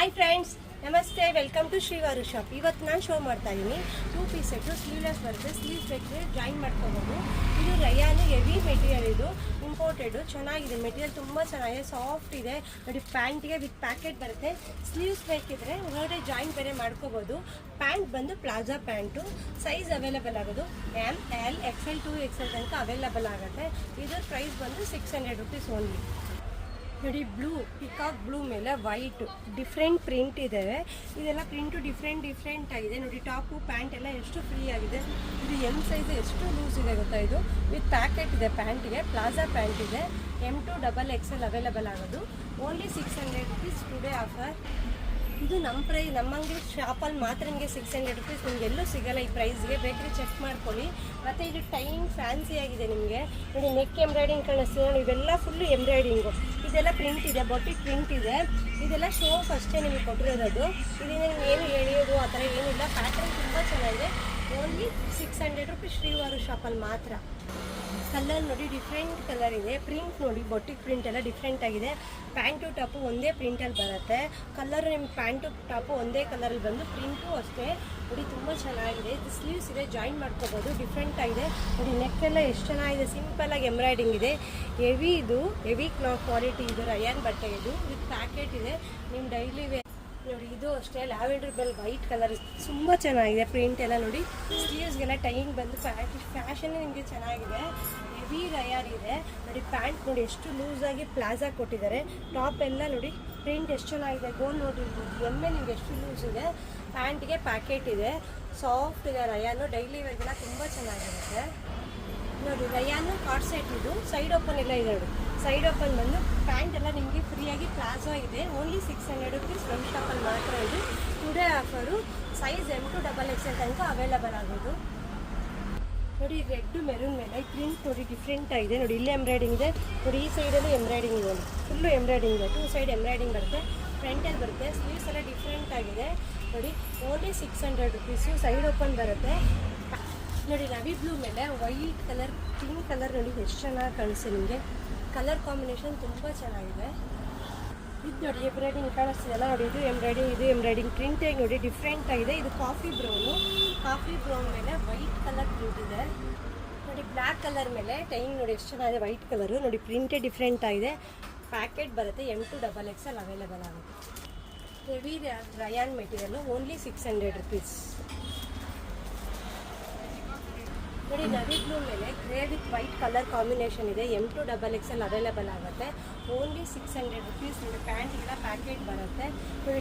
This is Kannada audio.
ಹಾಯ್ ಫ್ರೆಂಡ್ಸ್, ನಮಸ್ತೆ. Welcome to Shrivaru shop. ಇವತ್ತು ನಾನು ಶೋ ಮಾಡ್ತಾ ಇದ್ದೀನಿ 2 ಪೀಸ್ ಸೆಟ್ಟು. ಸ್ಲೀವ್ಲೆಸ್ ಬರುತ್ತೆ, ಸ್ಲೀವ್ಸ್ ಬೇಕಿದ್ರೆ ಜಾಯಿನ್ ಮಾಡ್ಕೋಬೋದು. ಇದು ರಯಾನ್ ಹೆವಿ ಮೆಟೀರಿಯಲ್, ಇದು ಇಂಪೋರ್ಟೆಡ್. ಚೆನ್ನಾಗಿದೆ ಮೆಟೀರಿಯಲ್, ತುಂಬ ಚೆನ್ನಾಗಿದೆ, ಸಾಫ್ಟ್ ಇದೆ ನೋಡಿ. ಪ್ಯಾಂಟಿಗೆ ವಿತ್ ಪ್ಯಾಕೆಟ್ ಬರುತ್ತೆ. ಸ್ಲೀವ್ಸ್ ಬೇಕಿದ್ರೆ ಹೊರಗಡೆ ಜಾಯಿನ್ ಬೇರೆ ಮಾಡ್ಕೋಬೋದು. ಪ್ಯಾಂಟ್ ಬಂದು ಪ್ಲಾಜಾ ಪ್ಯಾಂಟು. ಸೈಜ್ ಅವೈಲೇಬಲ್ ಆಗೋದು ML XL 2XL ತನಕ ಅವೈಲೇಬಲ್ ಆಗುತ್ತೆ. ಇದರ ಪ್ರೈಸ್ ಬಂದು 600 ರುಪೀಸ್ ಓನ್ಲಿ. ನೋಡಿ, ಬ್ಲೂ ಪಿಕಾಕ್ ಬ್ಲೂ ಮೇಲೆ ವೈಟ್ ಡಿಫ್ರೆಂಟ್ ಪ್ರಿಂಟ್ ಇದೆ. ಇದೆಲ್ಲ ಪ್ರಿಂಟು ಡಿಫ್ರೆಂಟ್ ಆಗಿದೆ ನೋಡಿ. ಟಾಪು ಪ್ಯಾಂಟ್ ಎಲ್ಲ ಎಷ್ಟು ಫ್ರೀ ಆಗಿದೆ. ಇದು M ಸೈಜ್ ಎಷ್ಟು ಲೂಸ್ ಇದೆ ಗೊತ್ತಾ. ಇದು ವಿತ್ ಪ್ಯಾಕೆಟ್ ಇದೆ. ಪ್ಯಾಂಟಿಗೆ ಪ್ಲಾಜಾ ಪ್ಯಾಂಟ್ ಇದೆ. M2XXL ಅವೈಲೇಬಲ್ ಆಗೋದು. Only 600 rupees today offer. ಇದು ನಮ್ಮ ಅಂಗಡಿ ಶಾಪಲ್ಲಿ ಮಾತ್ರ ನಿಮಗೆ 600 ರುಪೀಸ್. ನಿಮ್ಗೆ ಎಲ್ಲೂ ಸಿಗೋಲ್ಲ ಈ ಪ್ರೈಸ್ಗೆ. ಬೇಕರಿ ಚೆಕ್ ಮಾಡ್ಕೊಳ್ಳಿ. ಮತ್ತು ಇದು ಟೈಮ್ ಫ್ಯಾನ್ಸಿ ಆಗಿದೆ ನಿಮಗೆ ನೋಡಿ. ನೆಕ್ ಎಂಬ್ರಾಯ್ಡಿಂಗ್ ಕಾಣಿಸ್ತಿದೆ ನೋಡಿ. ಇವೆಲ್ಲ ಫುಲ್ಲು ಎಂಬ್ರಾಯ್ಡಿಂಗು. ಇದೆಲ್ಲ ಪ್ರಿಂಟ್ ಇದೆ, ಬೊಟ್ಟಿಗೆ ಪ್ರಿಂಟ್ ಇದೆ. ಇದೆಲ್ಲ ಶೋಫ್ ಅಷ್ಟೇ ನಿಮಗೆ ಕೊಟ್ಟಿರೋದು. ಇದರಿಂದ ನೀವು ಏನು ಎಳೆಯೋದು ಆ ಥರ ಏನಿಲ್ಲ. ಪ್ಯಾಟರ್ನ್ ತುಂಬ ಚೆನ್ನಾಗಿದೆ. ಓನ್ಲಿ 600 ರುಪೀಸ್ ಶ್ರೀವಾರು ಶಾಪಲ್ಲಿ ಮಾತ್ರ. ಕಲರ್ ನೋಡಿ, ಡಿಫ್ರೆಂಟ್ ಕಲರ್ ಇದೆ. ಪ್ರಿಂಟ್ ನೋಡಿ, ಬೊಟ್ಟಿಗೆ ಪ್ರಿಂಟ್ ಎಲ್ಲ ಡಿಫ್ರೆಂಟ್ ಆಗಿದೆ. ಪ್ಯಾಂಟು ಟಾಪು ಒಂದೇ ಪ್ರಿಂಟಲ್ಲಿ ಬರುತ್ತೆ. ಕಲರು ನಿಮ್ಮ ಪ್ಯಾಂಟು ಟಾಪು ಒಂದೇ ಕಲರಲ್ಲಿ ಬಂದು ಪ್ರಿಂಟು ಅಷ್ಟೇ ನೋಡಿ. ತುಂಬ ಚೆನ್ನಾಗಿದೆ. ಇದು ಸ್ಲೀವ್ಸ್ ಇದೆ, ಜಾಯಿನ್ ಮಾಡ್ಕೋಬೋದು. ಡಿಫ್ರೆಂಟ್ ಆಗಿದೆ ನೋಡಿ. ನೆಕ್ಕೆಲ್ಲ ಎಷ್ಟು ಚೆನ್ನಾಗಿದೆ. ಸಿಂಪಲಾಗಿ ಎಂಬ್ರಾಯ್ಡಿಂಗ್ ಇದೆ. ಇದು ಹೆವಿ ಕ್ವಾಲಿಟಿ ಇದು. ರಯಾನ್ ಬಟ್ಟೆ ಇದು ವಿತ್ ಪ್ಯಾಕೆಟ್ ಇದೆ. ನಿಮ್ಮ ಡೈಲಿ ವೇರ್ ನೋಡಿ. ಇದು ಅಷ್ಟೇ ಲ್ಯಾವೆಂಡರ್ ಬೆಲ್ ವೈಟ್ ಕಲರ್ ತುಂಬ ಚೆನ್ನಾಗಿದೆ. ಪ್ರಿಂಟ್ ಎಲ್ಲ ನೋಡಿ. ಸ್ಲೀವ್ಸ್ಗೆಲ್ಲ ಟೈಮ್ ಬಂದು ಫ್ಯಾಷನ್ ನಿಮಗೆ ಚೆನ್ನಾಗಿದೆ. ಹೆವಿ ರಯಾನ್ ಇದೆ ನೋಡಿ. ಪ್ಯಾಂಟ್ ನೋಡಿ ಎಷ್ಟು ಲೂಸಾಗಿ ಪ್ಲಾಜಾ ಕೊಟ್ಟಿದ್ದಾರೆ. ಟಾಪ್ ಎಲ್ಲ ನೋಡಿ ಪ್ರಿಂಟ್ ಎಷ್ಟು ಚೆನ್ನಾಗಿದೆ. ಗೋಲ್ ನೋಡಿರ್ಬೋದು. ಎಮ್ಮೆ ನಿಮಗೆ ಎಷ್ಟು ಲೂಸ್ ಇದೆ. ಪ್ಯಾಂಟಿಗೆ ಪ್ಯಾಕೆಟ್ ಇದೆ. ಸಾಫ್ಟ್ ಇದೆ ರಯಾನು. ಡೈಲಿ ವೇರ್ಗೆಲ್ಲ ತುಂಬ ಚೆನ್ನಾಗಿರುತ್ತೆ ನೋಡಿ. ರಯಾನು ಕಾರ್ಡ್ ಸೆಟ್. ಇದು ಸೈಡ್ ಓಪನ್ ಎಲ್ಲ ಇದೆ ನೋಡಿ. ಸೈಡ್ ಓಪನ್ ಬಂದು ಪ್ಯಾಂಟ್ ಎಲ್ಲ ನಿಮಗೆ ಫ್ರೀಯಾಗಿ ಪ್ಲಾಜಾ ಇದೆ. ಓನ್ಲಿ 600 ರುಪೀಸ್ ನಮ್ಮ ಶಾಪಲ್ಲಿ ಮಾತ್ರ. ಇದು ಟುಡೇ ಆಫರು. ಸೈಜ್ M2XXL ತನಕ ಅವೈಲೇಬಲ್ ಆಗೋದು ನೋಡಿ. ರೆಡ್ ಮೆರೂನ್ ಮೇಲೆ ಪ್ರಿಂಟ್ ನೋಡಿ ಡಿಫ್ರೆಂಟ್ ಆಗಿದೆ ನೋಡಿ. ಇಲ್ಲೇ ಎಂಬ್ರಾಯ್ಡಿಂಗ್ ಇದೆ ನೋಡಿ. ಈ ಸೈಡಲ್ಲಿ ಎಂಬ್ರಾಯ್ಡಿಂಗ್ ಇದೆ ನೋಡಿ. ಫುಲ್ಲು ಎಂಬ್ರಾಯ್ಡಿಂಗ್ ಇದೆ. 2 ಸೈಡ್ ಎಂಬ್ರಾಯ್ಡಿಂಗ್ ಬರುತ್ತೆ. ಫ್ರಂಟಲ್ಲಿ ಬರುತ್ತೆ. ಸ್ಲೀವ್ಸ್ ಎಲ್ಲ ಡಿಫ್ರೆಂಟ್ ಆಗಿದೆ ನೋಡಿ. Only 600 rupees. ಸೈಡ್ ಓಪನ್ ಬರುತ್ತೆ ನೋಡಿ. ನವಿ ಬ್ಲೂ ಮೇಲೆ ವೈಟ್ ಕಲರ್, ಪಿಂಕ್ ಕಲರ್ ನೋಡಿ ಎಷ್ಟು ಚೆನ್ನಾಗಿ ಕಾಣಿಸ್ತೆ ನಿಮಗೆ. ಕಲರ್ ಕಾಂಬಿನೇಷನ್ ತುಂಬ ಚೆನ್ನಾಗಿದೆ. ಇದು ನೋಡಿ ಎಂಬ್ರಾಯ್ಡಿಂಗ್ ಕಾಣಿಸ್ತಿದೆಲ್ಲ ನೋಡಿ. ಇದು ಎಂಬ್ರಾಯ್ಡಿಂಗ್ ಪ್ರಿಂಟಾಗಿ ನೋಡಿ ಡಿಫ್ರೆಂಟ್ ಆಗಿದೆ. ಇದು ಕಾಫಿ ಬ್ರೌನ್ ಮೇಲೆ ವೈಟ್ ಕಲರ್ ಪ್ರಿಂಟ್ ಇದೆ ನೋಡಿ. ಬ್ಲ್ಯಾಕ್ ಕಲರ್ ಮೇಲೆ ಟೈಮ್ ನೋಡಿ ಎಷ್ಟು ಚೆನ್ನಾಗಿದೆ. ವೈಟ್ ಕಲರು ನೋಡಿ. ಪ್ರಿಂಟೇ ಡಿಫ್ರೆಂಟ್ ಆಗಿದೆ. ಪ್ಯಾಕೆಟ್ ಬರುತ್ತೆ. M2XXL ಅವೈಲೇಬಲ್ ಆಗುತ್ತೆ. Heavy rayon material. Only 600 rupees ನೋಡಿ. ನವಿ ಬ್ಲೂ ಮೇಲೆ grey with white colour combination ಇದೆ. M2XXL ಅವೈಲೇಬಲ್ ಆಗುತ್ತೆ. ಓನ್ಲಿ 600 ರುಪೀಸ್ ನೋಡಿ. ಪ್ಯಾಂಟಿಗೆಲ್ಲ ಪ್ಯಾಕೆಟ್ ಬರುತ್ತೆ ನೋಡಿ.